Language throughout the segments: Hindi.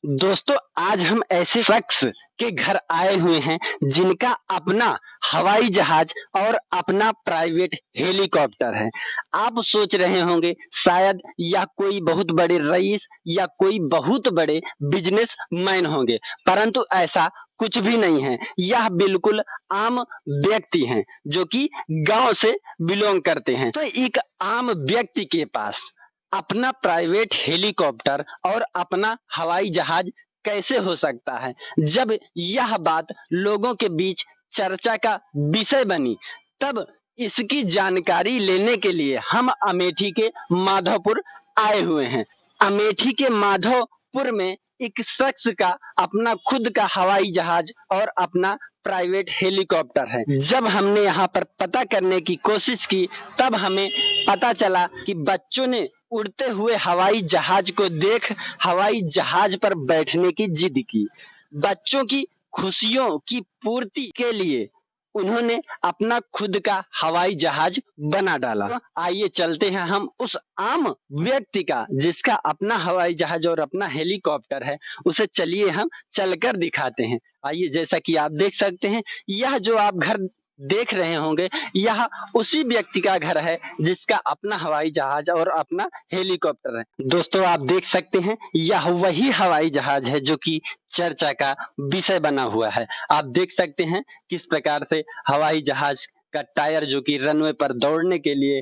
दोस्तों आज हम ऐसे शख्स के घर आए हुए हैं जिनका अपना हवाई जहाज और अपना प्राइवेट हेलीकॉप्टर है। आप सोच रहे होंगे शायद यह कोई बहुत बड़े रईस या कोई बहुत बड़े बिजनेसमैन होंगे, परंतु ऐसा कुछ भी नहीं है। यह बिल्कुल आम व्यक्ति हैं जो कि गांव से बिलोंग करते हैं। तो एक आम व्यक्ति के पास अपना प्राइवेट हेलीकॉप्टर और अपना हवाई जहाज कैसे हो सकता है? जब यह बात लोगों के बीच चर्चा का विषय बनी, तब इसकी जानकारी लेने के लिए हम अमेठी के माधोपुर आए हुए हैं। अमेठी के माधोपुर में एक शख्स का अपना खुद का हवाई जहाज और अपना प्राइवेट हेलीकॉप्टर है। जब हमने यहाँ पर पता करने की कोशिश की, तब हमें पता चला कि बच्चों ने उड़ते हुए हवाई जहाज को देख हवाई जहाज पर बैठने की जिद की। बच्चों की खुशियों की पूर्ति के लिए उन्होंने अपना खुद का हवाई जहाज बना डाला। तो आइए चलते हैं हम उस आम व्यक्ति का जिसका अपना हवाई जहाज और अपना हेलीकॉप्टर है, उसे चलिए हम चलकर दिखाते हैं। आइए, जैसा कि आप देख सकते हैं, यह जो आप घर देख रहे होंगे, यह उसी व्यक्ति का घर है जिसका अपना हवाई जहाज और अपना हेलीकॉप्टर है। दोस्तों आप देख सकते हैं, यह वही हवाई जहाज है जो कि चर्चा का विषय बना हुआ है। आप देख सकते हैं किस प्रकार से हवाई जहाज का टायर जो कि रनवे पर दौड़ने के लिए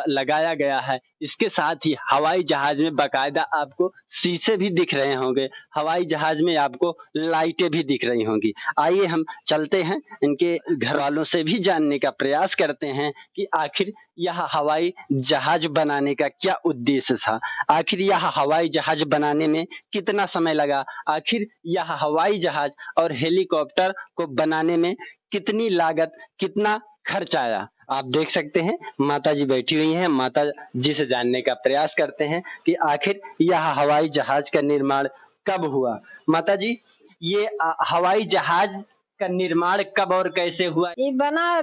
लगाया गया है। इसके साथ ही हवाई जहाज में बाकायदा आपको शीशे भी दिख रहे होंगे, हवाई जहाज में आपको लाइटें भी दिख रही होंगी। आइए हम चलते हैं, इनके घर वालों से भी जानने का प्रयास करते हैं कि आखिर यह हवाई जहाज बनाने का क्या उद्देश्य था, आखिर यह हवाई जहाज बनाने में कितना समय लगा, आखिर यह हवाई जहाज और हेलीकॉप्टर को बनाने में कितनी लागत, कितना खर्च आया। आप देख सकते हैं माता जी बैठी हुई हैं, माता जी से जानने का प्रयास करते हैं कि आखिर यह हवाई जहाज का निर्माण कब हुआ। माता जी, ये हवाई जहाज का निर्माण कब और कैसे हुआ? ये बना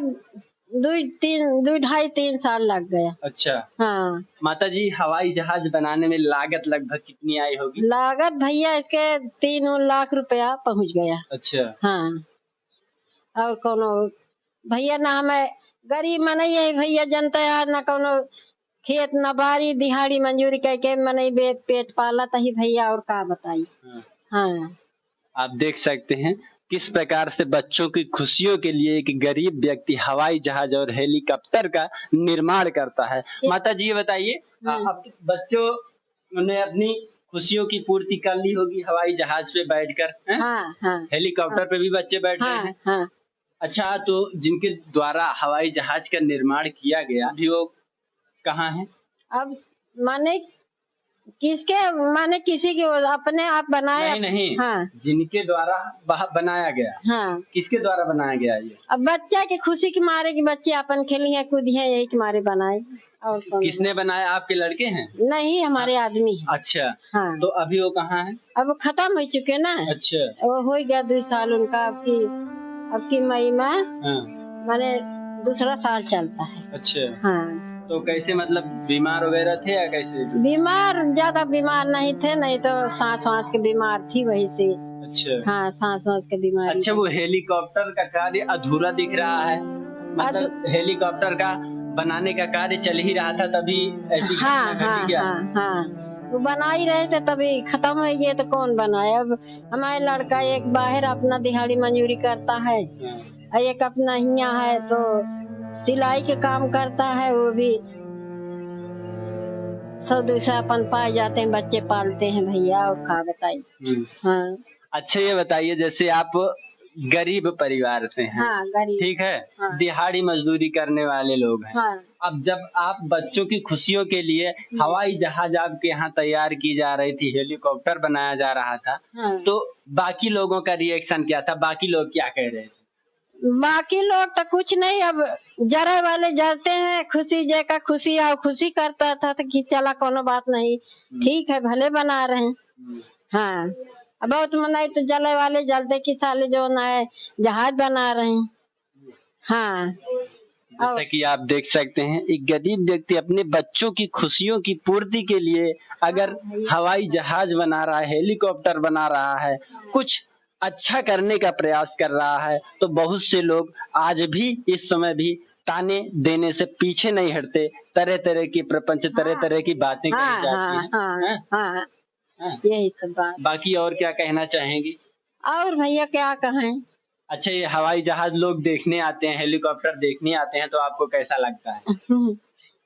2 ढाई 3 साल लग गया। अच्छा। हाँ। माता जी, हवाई जहाज बनाने में लागत लगभग कितनी आई होगी? लागत भैया इसके 3 लाख रुपया पहुँच गया। अच्छा। हाँ। और कोनो भैया ना हमें गरीब मनई है भैया, जनता यार ना कोनो खेत न बाड़ी दिहाड़ी मंजूरी करके मनई पेट पाला तही भैया, और का बताई। हाँ। हाँ। आप देख सकते हैं किस प्रकार से बच्चों की खुशियों के लिए एक गरीब व्यक्ति हवाई जहाज और हेलीकॉप्टर का निर्माण करता है। माता जी ये बताइए, अब बच्चों ने अपनी खुशियों की पूर्ति कर ली होगी हवाई जहाज पे बैठकर, हैं? हाँ, हाँ, हेलीकॉप्टर पे भी बच्चे बैठ रहे हैं। हाँ। अच्छा, तो जिनके द्वारा हवाई जहाज का निर्माण किया गया अभी वो कहाँ है? अब माने किसी की अपने आप बनाया। नहीं। हाँ। जिनके द्वारा बनाया गया। हाँ। किसके द्वारा बनाया गया ये? अब बच्चा की खुशी के मारे कि बच्चे अपन खेली है कूदी है, यही के मारे बनाए। और किसने बनाया? आपके लड़के हैं? नहीं, हमारे आदमी है। अच्छा। हाँ। तो अभी वो कहाँ है? अब खत्म हो चुके ना। अच्छा। वो हो गया 2 साल उनका। अब की मई में हाँ। माने दूसरा साल चलता है। अच्छा। हाँ। तो कैसे, मतलब बीमार वगैरह थे या कैसे? बीमार ज्यादा बीमार नहीं थे, नहीं तो सांस वास के बीमार थी वही से। अच्छा। हाँ, सांस वास के बीमारी। अच्छा, वो हेलीकॉप्टर का कार्य अधूरा दिख रहा है, मतलब हेलीकॉप्टर का बनाने का कार्य चल ही रहा था तभी ऐसी घटना घटी क्या? हाँ। वो बना ही रहे थे तभी खत्म हो गया, तो कौन बनाए। अब हमारे लड़का एक बाहर अपना दिहाड़ी मंजूरी करता है, और एक अपना यहाँ है तो सिलाई के काम करता है। वो भी 100-200 अपन पाए जाते हैं, बच्चे पालते हैं भैया, और खा बताइए। हाँ। अच्छा ये बताइए, जैसे आप गरीब परिवार से हैं। हाँ, गरीब। ठीक है। हाँ। दिहाड़ी मजदूरी करने वाले लोग हैं। हाँ। अब जब आप बच्चों की खुशियों के लिए हवाई जहाज आपके यहाँ तैयार की जा रही थी, हेलीकॉप्टर बनाया जा रहा था, हाँ। तो बाकी लोगों का रिएक्शन क्या था? बाकी लोग क्या कह रहे थे? बाकी लोग तो कुछ नहीं, अब जरा वाले जरते हैं, खुशी जैका खुशी और खुशी करता था तो कि चला कोनो बात नहीं, ठीक है भले बना रहे हैं। हाँ। अब बहुत मनाई तो जले वाले जलते कि साले जो ना है जहाज बना रहे हैं। हाँ। जैसा कि आप देख सकते हैं, एक गरीब व्यक्ति अपने बच्चों की खुशियों की पूर्ति के लिए अगर हवाई जहाज बना रहा है, हेलीकॉप्टर बना रहा है, कुछ अच्छा करने का प्रयास कर रहा है, तो बहुत से लोग आज भी इस समय भी ताने देने से पीछे नहीं हटते। तरह-तरह के प्रपंच, तरह-तरह की बातें कही हाँ जाती हाँ हैं। हाँ हैं? हाँ, हैं? यही सब बात। बाकी और क्या कहना चाहेंगी? और भैया क्या कहें। अच्छा, ये हवाई जहाज लोग देखने आते हैं, हेलीकॉप्टर देखने आते हैं, तो आपको कैसा लगता है?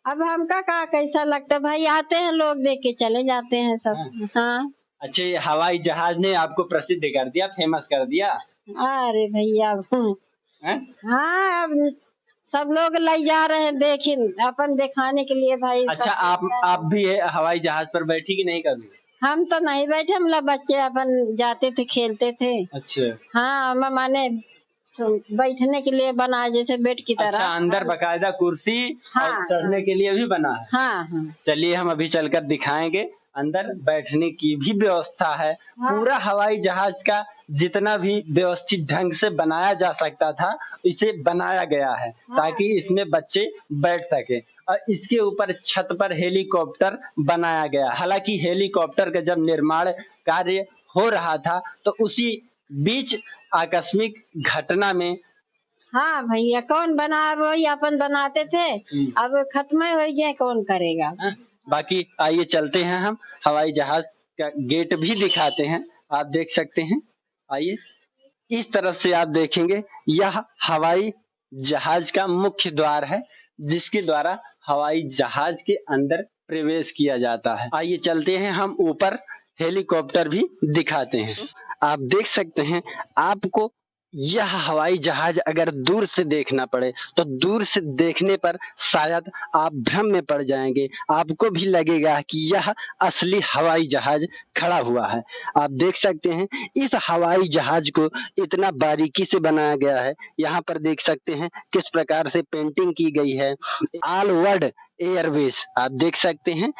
अब हमका का कैसा लगता है भाई, आते हैं लोग देख के चले जाते हैं सब। हैं? हाँ। अच्छा, ये हवाई जहाज ने आपको प्रसिद्ध कर दिया, फेमस कर दिया? अरे भैया हैं? हाँ, अब सब लोग ले जा रहे हैं देखे अपन दिखाने के लिए भाई अच्छा, सब। आप भी हवाई जहाज पर बैठी कि नहीं कभी? हम तो नहीं बैठे, हम लोग बच्चे अपन जाते थे खेलते थे। अच्छा। हाँ, माने बैठने के लिए बना जैसे बेड की तरह। अच्छा, अंदर बकायदा कुर्सी हाँ और चढ़ने के लिए भी बना है। हाँ हाँ चलिए हम अभी चलकर दिखाएंगे। अंदर बैठने की भी व्यवस्था है। हाँ। पूरा हवाई जहाज का जितना भी व्यवस्थित ढंग से बनाया जा सकता था, इसे बनाया गया है ताकि इसमें बच्चे बैठ सके। और इसके ऊपर छत पर हेलीकॉप्टर बनाया गया। हालांकि हेलीकॉप्टर का जब निर्माण कार्य हो रहा था, तो उसी बीच आकस्मिक घटना में हाँ भैया, कौन बना, वही अपन बनाते थे। अब खत्म हो गए, कौन करेगा। बाकी आइए चलते हैं, हम हवाई जहाज का गेट भी दिखाते हैं। आप देख सकते हैं, आइए। इस तरफ से आप देखेंगे, यह हवाई जहाज का मुख्य द्वार है, जिसके द्वारा हवाई जहाज के अंदर प्रवेश किया जाता है। आइए चलते हैं, हम ऊपर हेलीकॉप्टर भी दिखाते हैं। आप देख सकते हैं, आपको यह हवाई जहाज अगर दूर से देखना पड़े, तो दूर से देखने पर शायद आप भ्रम में पड़ जाएंगे। आपको भी लगेगा कि यह असली हवाई जहाज खड़ा हुआ है। आप देख सकते हैं, इस हवाई जहाज को इतना बारीकी से बनाया गया है। यहाँ पर देख सकते हैं किस प्रकार से पेंटिंग की गई है। ऑल वर्ल्ड एयरवेज आप देख सकते हैं।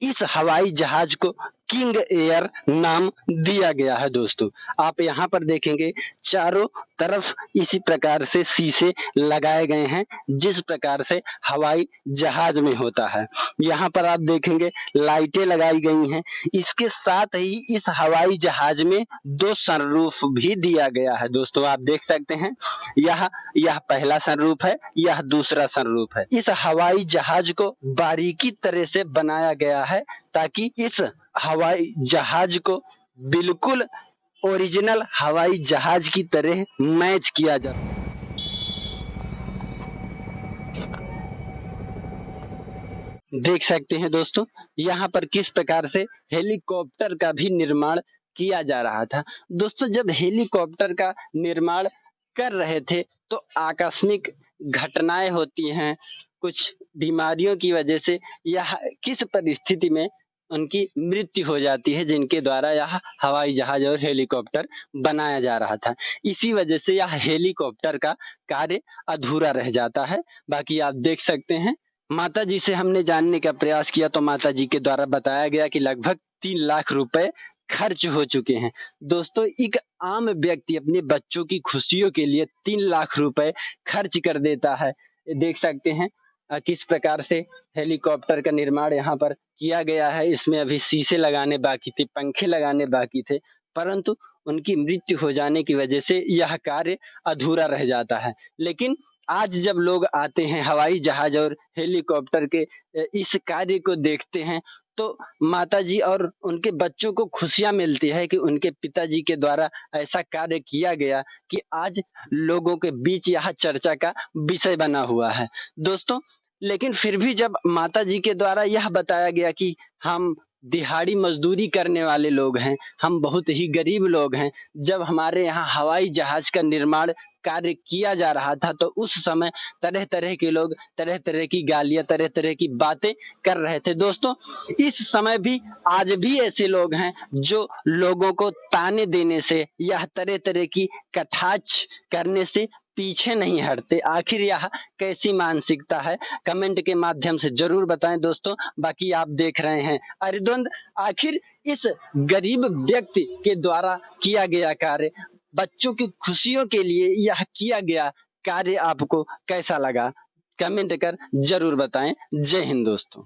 इस हवाई जहाज को किंग एयर नाम दिया गया है। दोस्तों, आप यहाँ पर देखेंगे, चारों तरफ इसी प्रकार से शीशे लगाए गए हैं, जिस प्रकार से हवाई जहाज में होता है। यहाँ पर आप देखेंगे लाइटें लगाई गई हैं। इसके साथ ही इस हवाई जहाज में 2 सनरूफ भी दिया गया है। दोस्तों, आप देख सकते हैं, यह पहला सनरूफ है, यह दूसरा सनरूफ है। इस हवाई जहाज को बारीकी तरह से बनाया गया है ताकि इस हवाई जहाज को बिल्कुल ओरिजिनल हवाई जहाज की तरह मैच किया जा। देख सकते हैं दोस्तों, यहाँ पर किस प्रकार से हेलीकॉप्टर का भी निर्माण किया जा रहा था। दोस्तों, जब हेलीकॉप्टर का निर्माण कर रहे थे, तो आकस्मिक घटनाएं होती हैं, कुछ बीमारियों की वजह से यह किस परिस्थिति में उनकी मृत्यु हो जाती है, जिनके द्वारा यह हवाई जहाज और हेलीकॉप्टर बनाया जा रहा था। इसी वजह से यह हेलीकॉप्टर का कार्य अधूरा रह जाता है। बाकी आप देख सकते हैं, माताजी से हमने जानने का प्रयास किया, तो माताजी के द्वारा बताया गया कि लगभग 3 लाख रुपए खर्च हो चुके हैं। दोस्तों, एक आम व्यक्ति अपने बच्चों की खुशियों के लिए 3 लाख रुपए खर्च कर देता है। ये देख सकते हैं किस प्रकार से हेलीकॉप्टर का निर्माण यहाँ पर किया गया है। इसमें अभी शीशे लगाने बाकी थे, पंखे लगाने बाकी थे, परंतु उनकी मृत्यु हो जाने की वजह से यह कार्य अधूरा रह जाता है। लेकिन आज जब लोग आते हैं, हवाई जहाज और हेलीकॉप्टर के इस कार्य को देखते हैं, तो माताजी और उनके बच्चों को खुशियाँ मिलती है कि उनके पिताजी के द्वारा ऐसा कार्य किया गया कि आज लोगों के बीच यह चर्चा का विषय बना हुआ है। दोस्तों, लेकिन फिर भी जब माताजी के द्वारा यह बताया गया कि हम दिहाड़ी मजदूरी करने वाले लोग हैं, हम बहुत ही गरीब लोग हैं, जब हमारे यहाँ हवाई जहाज का निर्माण कार्य किया जा रहा था, तो उस समय तरह-तरह के लोग तरह-तरह की गालियाँ, तरह-तरह की बातें कर रहे थे। दोस्तों, इस समय भी आज भी ऐसे लोग हैं जो लोगों को ताने देने से या तरह-तरह की कटाक्ष करने से पीछे नहीं हटते। आखिर यह कैसी मानसिकता है? कमेंट के माध्यम से ज़रूर बताएँ दोस्तों। बाकी आप देख रहे हैं अरिद्वंद, आखिर इस गरीब व्यक्ति के द्वारा किया गया कार्य, बच्चों की खुशियों के लिए यह किया गया कार्य आपको कैसा लगा? कमेंट कर जरूर बताएं। जय हिंद दोस्तों।